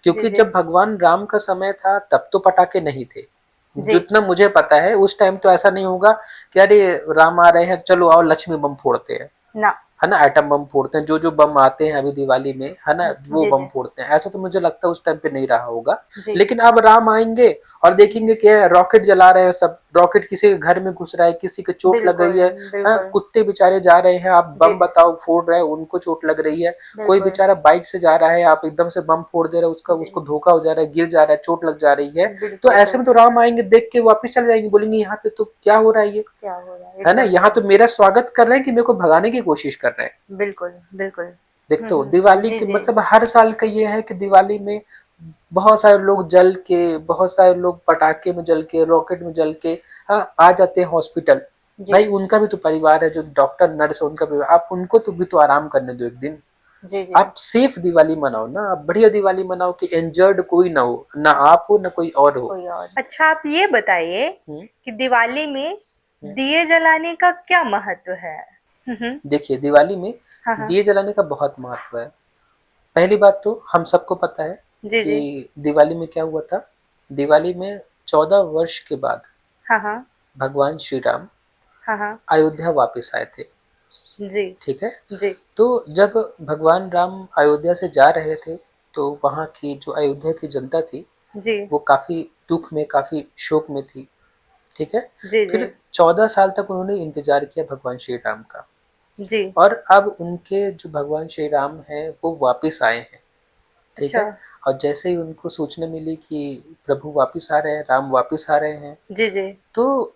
जी क्योंकि जी जब भगवान राम का समय था तब तो पटाखे नहीं थे। जी। जितना मुझे पता है उस टाइम तो ऐसा नहीं होगा कि अरे राम आ रहे हैं चलो आओ लक्ष्मी बम फोड़ते हैं, ना। है ना, एटम बम फोड़ते हैं, जो बम आते हैं अभी दिवाली में, है ना, वो जी बम जी फोड़ते हैं, ऐसा तो मुझे लगता है उस टाइम पे नहीं रहा होगा। जी। लेकिन अब राम आएंगे और देखेंगे कि रॉकेट जला रहे हैं सब, रॉकेट किसी के घर में घुस रहा है, किसी के चोट लग बिल्कुल रही है, हाँ, बिल्कुल। कुत्ते बेचारे जा रहे हैं, आप जी बम बताओ फोड़ रहे हैं उनको चोट लग रही है, कोई बिल्कुल। बेचारा बाइक से जा रहा है आप एकदम से बम फोड़ दे रहे हो, उसका जी। उसको धोखा हो जा रहा है, गिर जा रहा है, चोट लग जा रही है। तो बिल्कुल ऐसे में तो बिल्कुल। राम आएंगे देख के वापिस चले जाएंगे, बोलेंगे यहाँ पे तो क्या हो रहा है ये, क्या हो रहा है, है ना, एकदम यहाँ तो सही। मेरा स्वागत कर रहे हैं कि मेरे को भगाने की कोशिश कर रहे हैं। बिल्कुल बिल्कुल। देख तो दिवाली जी के जी मतलब हर साल का ये है कि दिवाली में बहुत सारे लोग जल के, बहुत सारे लोग पटाखे में जल के, रॉकेट में जल के, हाँ, आ जाते हैं हॉस्पिटल। जी भाई उनका भी तो परिवार है, जो डॉक्टर नर्स है उनका भी, आप उनको तो भी तो आराम करने दो एक दिन। जी जी। आप सेफ दिवाली मनाओ ना, आप बढ़िया दिवाली मनाओ कि इंजर्ड कोई ना हो, ना आप हो ना कोई और हो। कोई और। अच्छा, आप ये बताइए हम्म, कि दिवाली में हम्म। दिए जलाने का क्या महत्व है। देखिए दिवाली में हाँ हाँ। दिए जलाने का बहुत महत्व है। पहली बात तो हम सबको पता है जी जी। कि दिवाली में क्या हुआ था। दिवाली में 14 वर्ष के बाद हाँ हाँ भगवान श्री राम हाँ हाँ। अयोध्या वापस आए थे। जी ठीक है। जी तो जब भगवान राम अयोध्या से जा रहे थे तो वहाँ की जो अयोध्या की जनता थी जी वो काफी दुख में, काफी शोक में थी। ठीक है। जी जी फिर 14 साल तक उन्होंने इंतजार किया भगवान श्री राम का, जी। और अब उनके जो भगवान श्री राम है वो वापस आए हैं। ठीक अच्छा। है। और जैसे ही उनको सूचना मिली कि प्रभु वापस आ रहे हैं, राम वापस आ रहे हैं, जी जी तो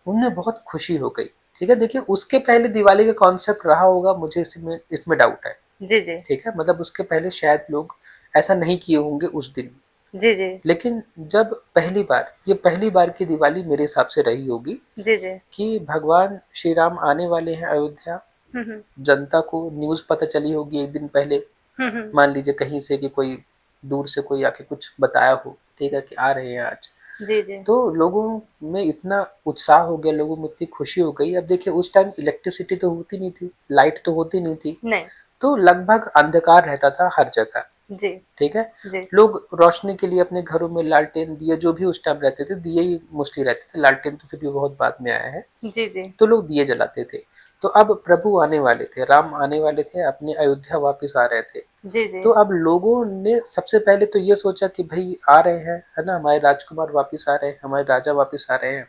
उन्हें बहुत खुशी हो गई। ठीक है। देखिए उसके पहले दिवाली का कॉन्सेप्ट रहा होगा, मुझे इसमें इसमें डाउट है। जी जी ठीक है। मतलब उसके पहले शायद लोग ऐसा नहीं किए होंगे उस दिन। जी जी लेकिन जब पहली बार, ये पहली बार की दिवाली मेरे हिसाब से रही होगी जी जी। कि भगवान श्री राम आने वाले हैं अयोध्या, हम्म। जनता को न्यूज पता चली होगी एक दिन पहले, हम्म। मान लीजिए कहीं से कि कोई दूर से कोई आके कुछ बताया हो, ठीक है, कि आ रहे हैं आज। जी जी। तो लोगों में इतना उत्साह हो गया, लोगों में इतनी खुशी हो गई। अब देखिए उस टाइम इलेक्ट्रिसिटी तो होती नहीं थी, लाइट तो होती नहीं थी, नहीं। तो लगभग अंधकार रहता था हर जगह। जी ठीक है। जी लोग रोशनी के लिए अपने घरों में लालटेन दिए, जो भी उस टाइम रहते थे दिए ही मोस्टली रहते थे, लालटेन तो फिर भी बहुत बाद में आया है। जी जी तो लोग दिए जलाते थे। तो अब प्रभु आने वाले थे, राम आने वाले थे, अपने अयोध्या वापस आ रहे थे। जी जी। तो अब लोगों ने सबसे पहले तो ये सोचा कि भाई आ रहे हैं, है ना, हमारे राजकुमार वापस आ रहे हैं, हमारे राजा वापस आ रहे हैं,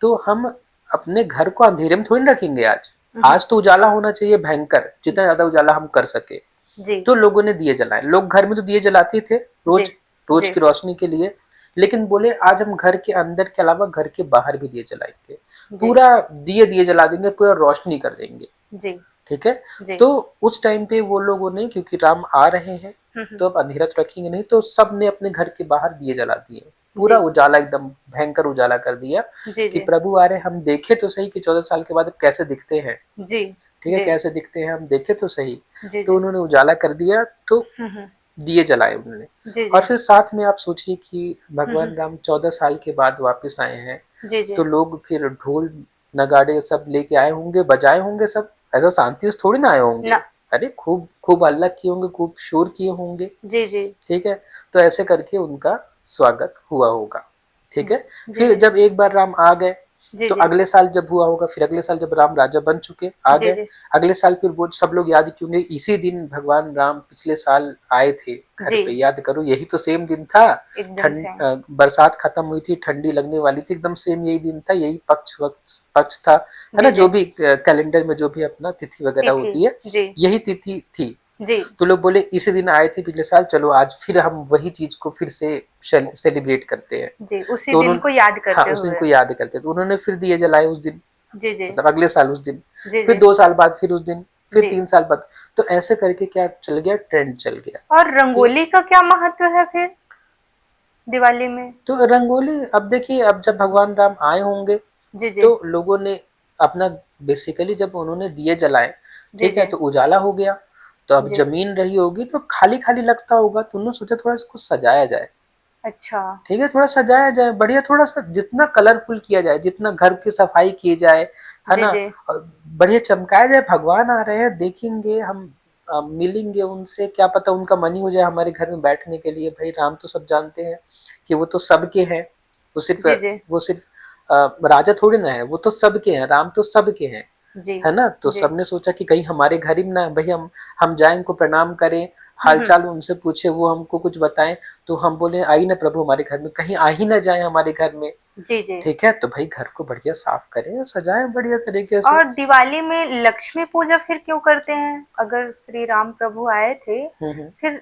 तो हम अपने घर को अंधेरे में थोड़ी रखेंगे आज। हम्म। आज तो उजाला होना चाहिए भयंकर, जितना जी ज्यादा उजाला हम कर सके। जी तो लोगों ने दिए जलाए, लोग घर में तो दिए जलाते थे जी रोज, रोज जी की रोशनी के लिए। लेकिन बोले आज हम घर के अंदर के अलावा घर के बाहर भी दिए जलाएंगे, जी पूरा दिए दिए जला देंगे, पूरा रोशनी कर देंगे। जी ठीक है। जी। तो उस टाइम पे वो लोगों ने, क्योंकि राम आ रहे हैं हम्म। तो अब अंधेरा तो रखेंगे नहीं, तो सब ने अपने घर के बाहर दिए जला दिए, पूरा जी उजाला, एकदम भयंकर उजाला कर दिया जी कि जी प्रभु आ रहे, हम देखे तो सही कि 14 साल के बाद अब कैसे दिखते हैं। जी ठीक है, जी कैसे दिखते हैं हम देखे तो सही। जी तो जी। उन्होंने उजाला कर दिया, तो हम्म। दिए जलाए उन्होंने। जी और जी। फिर साथ में आप सोचिए कि हम्म। भगवान राम 14 साल के बाद वापस आए हैं, जी जी। तो लोग फिर ढोल नगाड़े सब लेके आए होंगे, बजाए होंगे सब, ऐसा शांति से थोड़ी ना आए होंगे। ना। अरे खूब खूब हल्ला किए होंगे, खूब शोर किए होंगे। जी जी ठीक है। तो ऐसे करके उनका स्वागत हुआ होगा। ठीक है। जी फिर जी जब एक बार राम आ गए, जी तो जी अगले साल जब हुआ होगा, फिर अगले साल जब राम राजा बन चुके आ जी गए, जी अगले साल फिर वो सब लोग याद क्यों नहीं, इसी दिन भगवान राम पिछले साल आए थे घर जी। पे, याद करो यही तो सेम दिन था। एकदम ठंड, से। बरसात खत्म हुई थी, ठंडी लगने वाली थी, एकदम सेम यही दिन था, यही पक्ष वक्त पक्ष था, है ना, जी जी। जो भी कैलेंडर में जो भी अपना तिथि वगैरह तिथि। होती है, जी यही तिथि थी। जी तो लोग बोले इसी दिन आए थे पिछले साल, चलो आज फिर हम वही चीज को फिर से सेलिब्रेट करते हैं। जी, उसी तो दिन उन्होंने, को याद हाँ, करते उस दिन हुए। को याद करते, तो उन्होंने फिर दिए जलाए उस दिन, जी जी मतलब अगले साल उस दिन, जी फिर जी 2 साल बाद फिर उस दिन, फिर जी। 3 साल बाद। तो ऐसे करके क्या चल गया, ट्रेंड चल गया और कि, रंगोली का क्या महत्व है फिर दिवाली में। तो रंगोली, अब देखिए अब जब भगवान राम आए होंगे जी जी तो लोगों ने अपना, बेसिकली जब उन्होंने दिए जलाए, जी ठीक है, जी तो उजाला हो गया, तो अब जी। जमीन रही होगी तो खाली खाली लगता होगा, तो उन्होंने सोचा थोड़ा इसको सजाया जाए। अच्छा। ठीक है, थोड़ा सजाया जाए बढ़िया, थोड़ा सा जितना कलरफुल किया जाए, जितना घर की सफाई की जाए, है जी ना, जी और बढ़िया चमकाया जाए, भगवान आ रहे हैं देखेंगे हम, मिलेंगे उनसे, क्या पता उनका मन ही हो जाए हमारे घर में बैठने के लिए। भाई राम तो सब जानते हैं कि वो तो सबके हैं, वो सिर्फ जी जी वो सिर्फ राजा थोड़ी ना है, वो तो सबके हैं, राम तो सबके हैं, जी है ना। तो जी। सबने सोचा कि कहीं हमारे घर ही ना भाई, हम जाएं, उनको प्रणाम करें, हम्म। हालचाल उनसे पूछे, वो हमको कुछ बताएं। तो हम बोले आई ना प्रभु हमारे घर में, कहीं आ ही ना जाए हमारे घर में। जी जी। ठीक है, तो भाई घर को बढ़िया साफ करें और सजाएं बढ़िया तरीके से। और दिवाली में लक्ष्मी पूजा फिर क्यों करते हैं? अगर श्री राम प्रभु आए थे, हम्म। फिर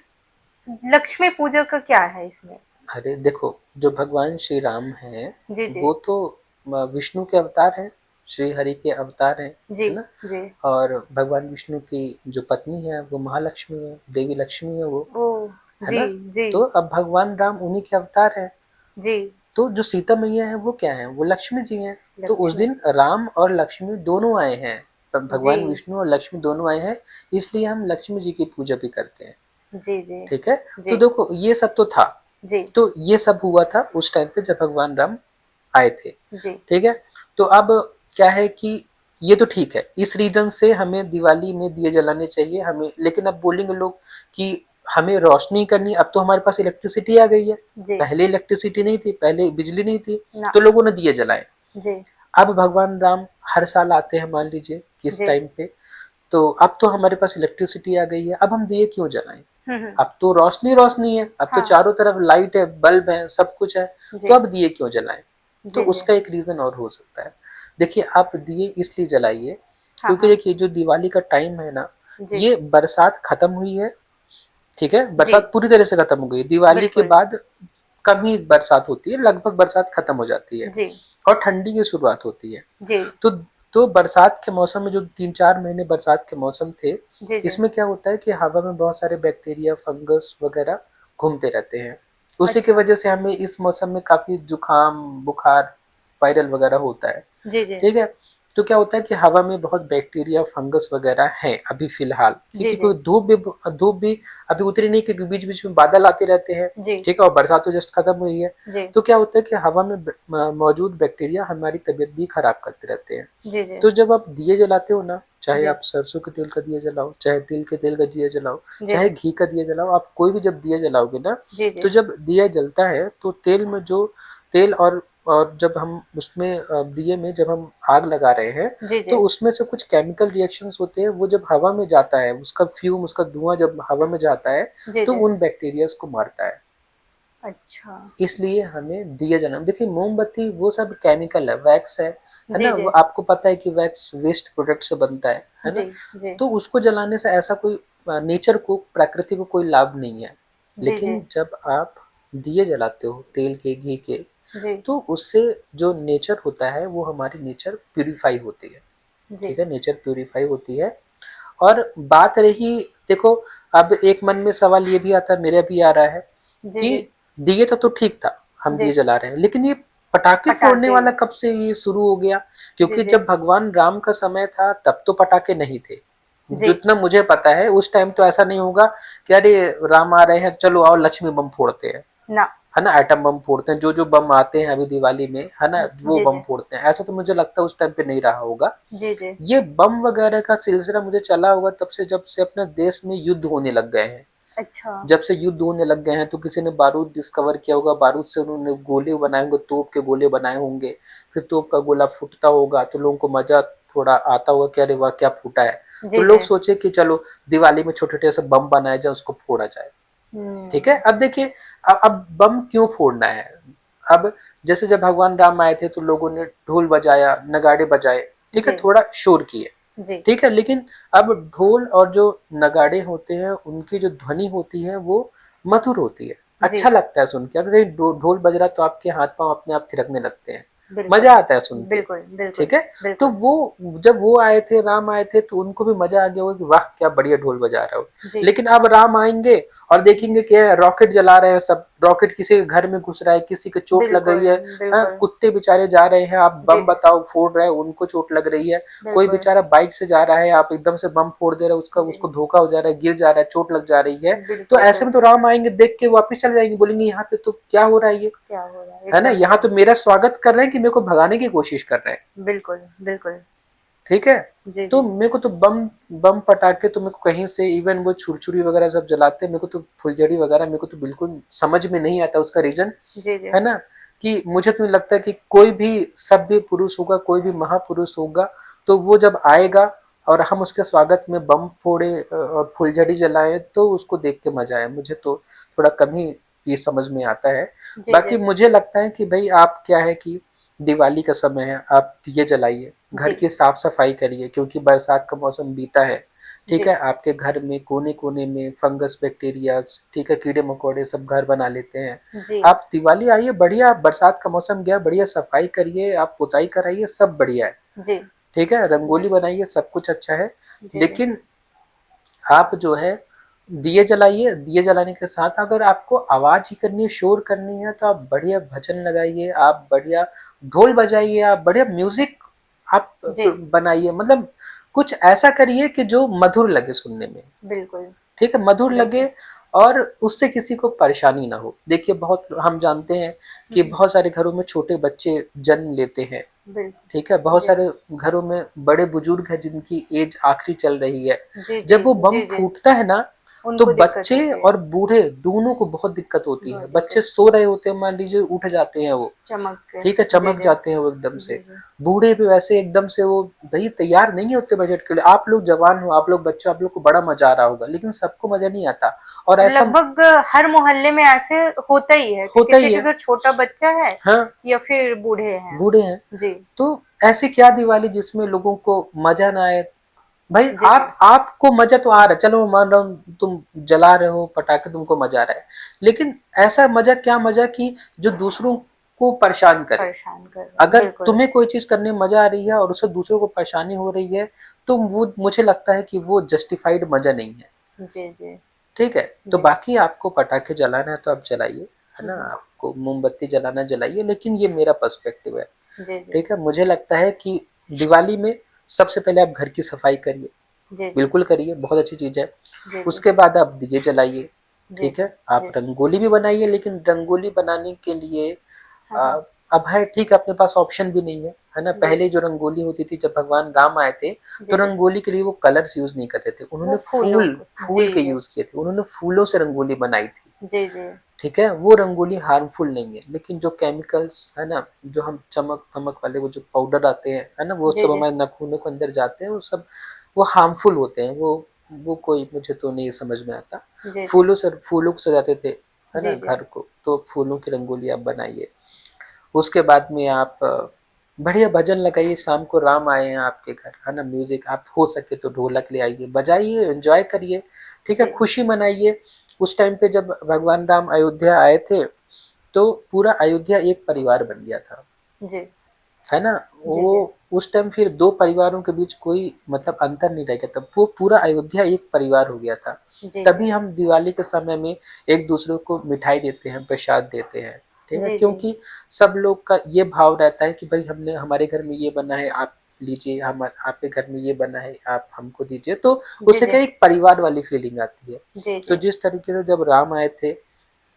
लक्ष्मी पूजा का क्या है इसमें? अरे देखो, जो भगवान श्री राम हैं जी जी वो तो विष्णु के अवतार हैं, श्री हरि के अवतार हैं, जी है ना। जी। और भगवान विष्णु की जो पत्नी है वो महालक्ष्मी है, देवी लक्ष्मी है वो, ओ। है जी ना। जी तो अब भगवान राम उन्हीं के अवतार हैं। जी। तो जो सीता मैया है वो क्या है, वो लक्ष्मी जी हैं। तो उस लक्ष्मी। दिन राम और लक्ष्मी दोनों आए हैं, तब जी भगवान विष्णु और लक्ष्मी दोनों आए हैं, इसलिए हम लक्ष्मी जी की पूजा भी करते हैं। जी जी ठीक है। तो जी देखो ये सब तो था, जी तो ये सब हुआ था उस टाइम पे जब भगवान राम आए थे। जी ठीक है। तो अब क्या है कि ये तो ठीक है, इस रीजन से हमें दिवाली में दिए जलाने चाहिए हमें। लेकिन अब बोलेंगे लोग कि हमें रोशनी करनी, अब तो हमारे पास इलेक्ट्रिसिटी आ गई है, जी। पहले इलेक्ट्रिसिटी नहीं थी, पहले बिजली नहीं थी, ना। तो लोगों ने दिए जलाए। जी अब भगवान राम हर साल आते हैं, मान लीजिए किस जी। टाइम पे, तो अब तो हमारे पास इलेक्ट्रिसिटी आ गई है, अब हम दिए क्यों जलाएं। हम्म। अब तो रोशनी रोशनी है, अब तो हाँ। चारों तरफ लाइट है, बल्ब है, सब कुछ है, तो जी अब दिए क्यों जलाएं। तो जी जी। उसका एक रीजन और हो सकता है। देखिए आप दिए इसलिए जलाइए हाँ क्योंकि हाँ। देखिए जो दिवाली का टाइम है ना, जी ये बरसात खत्म हुई है। ठीक है, जी। बरसात पूरी तरह से खत्म हो गई, दिवाली के बिल्कुल। बाद कम ही बरसात होती है, लगभग बरसात खत्म हो जाती है जी और ठंडी की शुरुआत होती है। जी तो बरसात के मौसम में जो 3-4 महीने बरसात के मौसम थे, जी जी। इसमें क्या होता है कि हवा में बहुत सारे बैक्टीरिया, फंगस वगैरह घूमते रहते हैं। उसी की अच्छा। वजह से हमें इस मौसम में काफी जुकाम, बुखार, वायरल वगैरह होता है। जी जी ठीक है। तो क्या होता है कि हवा में बहुत बैक्टीरिया, फंगस वगैरह हैं अभी फिलहाल, जी क्योंकि जी कोई धूप भी अभी उतरी नहीं, क्योंकि बीच बीच में बादल आते रहते हैं। जी ठीक है, और बरसात तो जस्ट खत्म हुई है। जी तो क्या होता है कि हवा में मौजूद बैक्टीरिया हमारी तबीयत भी खराब करते रहते हैं। जी जी तो जब आप दिए जलाते हो ना, चाहे जी आप सरसों के तेल का दिया जलाओ, चाहे तिल के तेल का दिया जलाओ, जी चाहे घी का दिया जलाओ, आप कोई भी जब दिया जलाओगे ना, जी जी तो जब दिया जलता है तो तेल में जो तेल और जब हम उसमें दिए में जब हम आग लगा रहे हैं, जी तो जी उसमें से कुछ केमिकल रिएक्शंस होते हैं, वो जब हवा में जाता है, उसका फ्यूम, उसका धुआं जब हवा में जाता है, जी तो जी। उन बैक्टीरियाज को मारता है। अच्छा। इसलिए हमें दिया जलाना, देखिए मोमबत्ती वो सब केमिकल है, वैक्स है जी ना। जी वो आपको पता है कि वैक्स वेस्ट प्रोडक्ट से बनता है जी ना। जी तो उसको जलाने से ऐसा कोई नेचर को, प्रकृति को कोई लाभ नहीं है। जी जी लेकिन जब आप दिए जलाते हो तेल के, घी के, जी तो उससे जो नेचर होता है वो हमारी नेचर प्यूरिफाई होती है। जी ठीक है, नेचर प्यूरिफाई होती है। और बात रही, देखो अब एक मन में सवाल ये भी आता है, मेरे भी आ रहा है जी कि जी दिए तो ठीक था, हम जी। दिए जला रहे हैं, लेकिन ये पटाखे फोड़ने पटाखे। वाला कब से ये शुरू हो गया। जी क्योंकि जी जब भगवान राम का समय था तब तो पटाखे नहीं थे, जी। जितना मुझे पता है उस टाइम तो ऐसा नहीं होगा कि अरे राम आ रहे हैं चलो आओ लक्ष्मी बम फोड़ते हैं, ना। है ना, एटम बम फोड़ते हैं, जो बम आते हैं अभी दिवाली में, है ना, वो जी बम जी फोड़ते हैं, ऐसा तो मुझे लगता है उस टाइम पे नहीं रहा होगा। जी जी। ये बम वगैरह का सिलसिला मुझे चला होगा तब से, जब से अपने देश में युद्ध होने लग गए हैं। अच्छा। जब से युद्ध होने लग गए हैं तो किसी ने बारूद डिस्कवर किया होगा, बारूद से उन्होंने गोले बनाए होंगे, तोप के गोले बनाए होंगे, फिर तोप का गोला फूटता होगा तो लोगों को मजा थोड़ा आता होगा कि अरे वाह क्या फूटा है। तो जी लोग जी। सोचे कि चलो दिवाली में छोटे छोटे से बम बनाए जाए, उसको फोड़ा जाए। ठीक है। हम्म। अब देखिए, अब बम क्यों फोड़ना है। अब जैसे जब भगवान राम आए थे तो लोगों ने ढोल बजाया, नगाड़े बजाए, ठीक है, जी थोड़ा शोर किए। जी ठीक है, लेकिन अब ढोल और जो नगाड़े होते हैं उनकी जो ध्वनि होती है वो मधुर होती है, जी। अच्छा लगता है सुन के। अगर ढोल बज रहा है तो आपके हाथ पांव अपने आप थिरकने लगते हैं, बिल्कुल मजा आता है सुन के। बिल्कुल बिल्कुल ठीक है। तो बिल्कुल। वो जब वो आए थे, राम आए थे, तो उनको भी मजा आ गया होगा कि वाह क्या बढ़िया ढोल बजा रहे हो। जी। लेकिन अब राम आएंगे और देखेंगे कि रॉकेट जला रहे हैं सब, रॉकेट किसी के घर में घुस रहा है, किसी को चोट लग बिल्कुल रही है, हाँ, बिल्कुल। कुत्ते बेचारे जा रहे हैं, आप जी बम बताओ फोड़ रहे हैं, उनको चोट लग रही है। कोई बिल्कुल। बेचारा बाइक से जा रहा है, आप एकदम से बम फोड़ दे रहे हो, उसका जी। उसको धोखा हो जा रहा है, गिर जा रहा है, चोट लग जा रही है। तो बिल्कुल ऐसे में तो बिल्कुल। राम आएंगे, देख के वापिस चले जाएंगे, बोलेंगे यहाँ पे तो क्या हो रहा है ये, क्या हो रहा है है ना, एकदम यहाँ से? तो मेरा स्वागत कर रहे हैं कि मेरे को भगाने की कोशिश कर रहे हैं। बिल्कुल बिल्कुल। ठीक है। जी तो जी मेरे को तो बम बम पटाखे तो मेरे को कहीं से, इवन वो छुरछुरी वगैरह सब जलाते हैं, मेरे को तो फुलझड़ी वगैरह मेरे को तो बिल्कुल समझ में नहीं आता। उसका रीजन जी जी है ना, कि मुझे तो नहीं लगता कि कोई भी सभ्य पुरुष होगा, कोई भी महापुरुष होगा, तो वो जब आएगा और हम उसके स्वागत में बम फोड़े और फुलझड़ी जलाएं तो उसको देख के मजा आए। मुझे तो थोड़ा कम ही ये समझ में आता है। जी बाकी जी मुझे लगता है कि भाई आप क्या है कि दिवाली का समय है, आप दिए जलाइए, घर जी की साफ सफाई करिए, क्योंकि बरसात का मौसम बीता है। ठीक जी है, आपके घर में कोने कोने में फंगस बैक्टीरिया, ठीक है, कीड़े मकोड़े सब घर बना लेते हैं। जी आप दिवाली आइए बढ़िया, बरसात का मौसम गया, बढ़िया सफाई करिए, आप पुताई कराइए, सब बढ़िया है। जी ठीक है, रंगोली बिल्कुल बनाइए, सब कुछ अच्छा है। जी जी लेकिन आप जो है दिए जलाइए, दिए जलाने के साथ अगर आपको आवाज ही करनी है, शोर करनी है, तो आप बढ़िया भजन लगाइए, आप बढ़िया ढोल बजाइए, आप बढ़िया म्यूजिक आप जी बनाइए, मतलब कुछ ऐसा करिए कि जो मधुर लगे सुनने में। बिल्कुल ठीक है, मधुर बिल्कुल लगे और उससे किसी को परेशानी ना हो। देखिए बहुत हम जानते हैं कि हम्म, बहुत सारे घरों में छोटे बच्चे जन्म लेते हैं। ठीक है, बिल्कुल बहुत जी सारे घरों में बड़े बुजुर्ग हैं जिनकी एज आखिरी चल रही है। जी जी जब वो बम जी जी फूटता है ना, तो उनको दिक्कत बच्चे होती है और बूढ़े दोनों को बहुत दिक्कत होती है। बहुत बच्चे दिक्कत सो रहे होते हैं, मान लीजिए उठ जाते हैं वो, चमक के ठीक है, जी चमक जी जाते हैं वो एकदम जी से। जी बूढ़े भी वैसे एकदम से वो भाई तैयार नहीं होते बजट के लिए। आप लोग जवान हो, आप लोग बच्चे, आप लोग को बड़ा मजा आ रहा होगा, लेकिन सबको मजा नहीं आता। और और ऐसा लगभग हर मोहल्ले में ऐसे होता ही है कि होता किसी ही के है। घर छोटा बच्चा है हाँ, या फिर बूढ़े हैं बूढ़े हैं। जी तो ऐसी क्या दिवाली जिसमें लोगों को मजा ना आए। भाई जी जी आपको मजा तो आ रहा है, चलो मैं मान रहा हूँ तुम जला रहे हो पटाखे, तुमको मजा आ रहा है, लेकिन ऐसा मजा क्या मजा कि जो दूसरों को परेशान करे। परेशान कर रहे हैं अगर बिल्कुल तुम्हें कोई चीज करने में मजा आ रही है और उससे दूसरों को परेशानी हो रही है, तो वो मुझे लगता है कि वो जस्टिफाइड मजा नहीं है। जी जी ठीक है, तो जी बाकी आपको पटाखे जलाना है तो आप जलाइए, है ना, हम्म, आपको मोमबत्ती जलाना जलाइए, लेकिन ये मेरा पर्सपेक्टिव है। जी जी ठीक है, मुझे लगता है कि दिवाली में सबसे पहले आप घर की सफाई करिए, जी जी बिल्कुल करिए, बहुत अच्छी चीज है। जी जी उसके बाद आप दिए जलाइए। जी ठीक जी है, आप जी रंगोली भी बनाइए, लेकिन रंगोली बनाने के लिए हाँ हाँ आ, अब है ठीक है, अपने पास ऑप्शन भी नहीं है ना। जी पहले जो रंगोली होती थी जब भगवान राम आए थे, तो जी जी रंगोली के लिए वो कलर्स यूज नहीं करते थे, वो उन्होंने फूलों फूल को फूल जी के जी यूज किए थे, उन्होंने फूलों से रंगोली बनाई थी। जी जी ठीक है, वो रंगोली हार्मफुल नहीं है, लेकिन जो केमिकल्स है ना, जो हम चमक धमक वाले वो जो पाउडर आते हैं, है ना, वो जी सब जी हमारे नाखूनों के अंदर जाते हैं, वो सब वो हार्मफुल होते हैं। वो कोई मुझे तो नहीं समझ में आता। जी जी फूलों को सजाते थे, है ना, जी जी घर को, तो फूलों की रंगोली आप बनाइए। उसके बाद में आप बढ़िया भजन लगाइए, शाम को राम आए हैं आपके घर, है ना, म्यूजिक आप हो सके तो ढोलक ले आइए, बजाइए, एंजॉय करिए। ठीक है, जी खुशी मनाइए। उस टाइम पे जब भगवान राम अयोध्या आए थे, तो पूरा अयोध्या एक परिवार बन गया था, जी है ना। जी वो जी उस टाइम फिर दो परिवारों के बीच कोई मतलब अंतर नहीं रह गया था, वो पूरा अयोध्या एक परिवार हो गया था। जी जी तभी हम दिवाली के समय में एक दूसरे को मिठाई देते हैं, प्रसाद देते हैं। ठीक है, जी जी क्योंकि सब लोग का ये भाव रहता है कि भाई हमने हमारे घर में ये बना है, आप लीजिए, हम आपके घर में ये बना है, आप हमको दीजिए, तो जी उससे जी क्या एक परिवार वाली फीलिंग आती है। जी तो जी जिस तरीके से जब राम आए थे,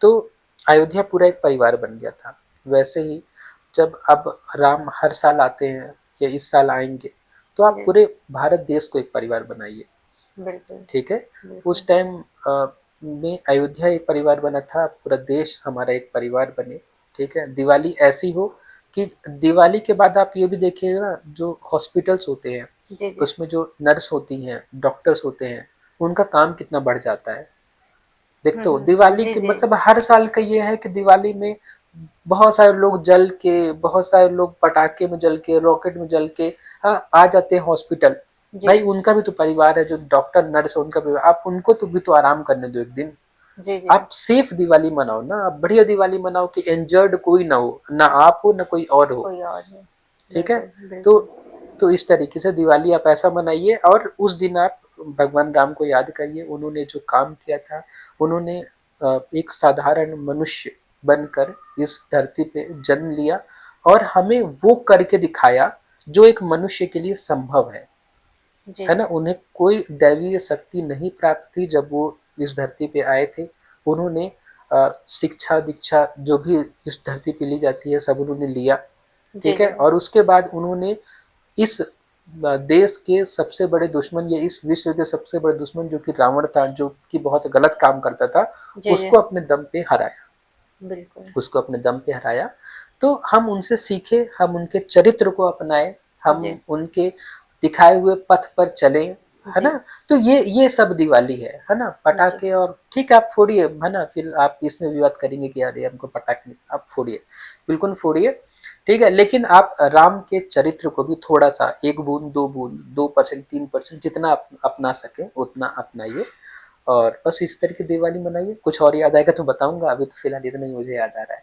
तो अयोध्या पूरा एक परिवार बन गया था। वैसे ही जब अब राम हर साल आते हैं या इस साल आएंगे, तो आप जी पूरे भारत देश को एक परिवार बनाइए। बिल्कुल ठीक है, बिल्कुल उस टाइम में अयोध्या एक परिवार बना था, पूरा देश हमारा एक परिवार बने। ठीक है, दिवाली ऐसी हो कि दिवाली के बाद आप ये भी देखिएगा ना, जो हॉस्पिटल्स होते हैं जी जी उसमें जो नर्स होती हैं, डॉक्टर्स होते हैं, उनका काम कितना बढ़ जाता है। देखते हो दिवाली जी के जी मतलब हर साल का ये है कि दिवाली में बहुत सारे लोग जल के, बहुत सारे लोग पटाखे में जल के, रॉकेट में जल के, हाँ, आ जाते हैं हॉस्पिटल। जी भाई उनका भी तो परिवार है, जो डॉक्टर नर्स है उनका भी, आप उनको तो भी तो आराम करने दो एक दिन। जी जी आप सेफ दिवाली मनाओ ना, आप बढ़िया दिवाली मनाओ कि इंजर्ड कोई ना हो, ना आप हो ना कोई और हो। कोई और है ठीक है, बिल्कुल तो बिल्कुल इस तरीके से दिवाली आप ऐसा मनाइए, और उस दिन आप भगवान राम को याद करिए, उन्होंने जो काम किया था, उन्होंने एक साधारण मनुष्य बनकर इस धरती पे जन्म लिया, और हमें वो करके दिखाया जो एक मनुष्य के लिए संभव जी है ना। जी उन्हें कोई दैवीय शक्ति नहीं प्राप्त थी जब वो इस धरती पे आए थे। उन्होंने शिक्षा दीक्षा जो भी इस धरती पे ली जाती है सब उन्होंने लिया। जी ठीक है, जी और उसके बाद उन्होंने इस देश के सबसे बड़े दुश्मन या इस विश्व के सबसे बड़े दुश्मन जो कि रावण था, जो कि बहुत गलत काम करता था, जी, जी। उसको अपने दम पे हराया। बिल्कुल। उसको अपने दम पे हराया। तो हम उनसे सीखे, हम उनके चरित्र को अपनाएं, हम जी, उनके दिखाए हुए पथ पर चलें, है जी, ना? तो ये सब दिवाली है ना? जी, पटाखे और ठीक है, आप फोड़िए, है ना? फिर आप इसमें विवाद करेंगे कि अरे हमको पटाखे नहीं, आप फोड़िए, बिल्कुल फोड़िए, ठीक है, लेकिन आप राम के चरित्र को भी थोड़ा सा, एक बूंद, दो बूंद, 2%, 3%, जितना आप अपना सके उतना अपनाइए, और बस इस तरह की दिवाली मनाइए। कुछ और याद आएगा तो बताऊंगा, अभी तो फिलहाल इतना ही मुझे याद आ रहा है।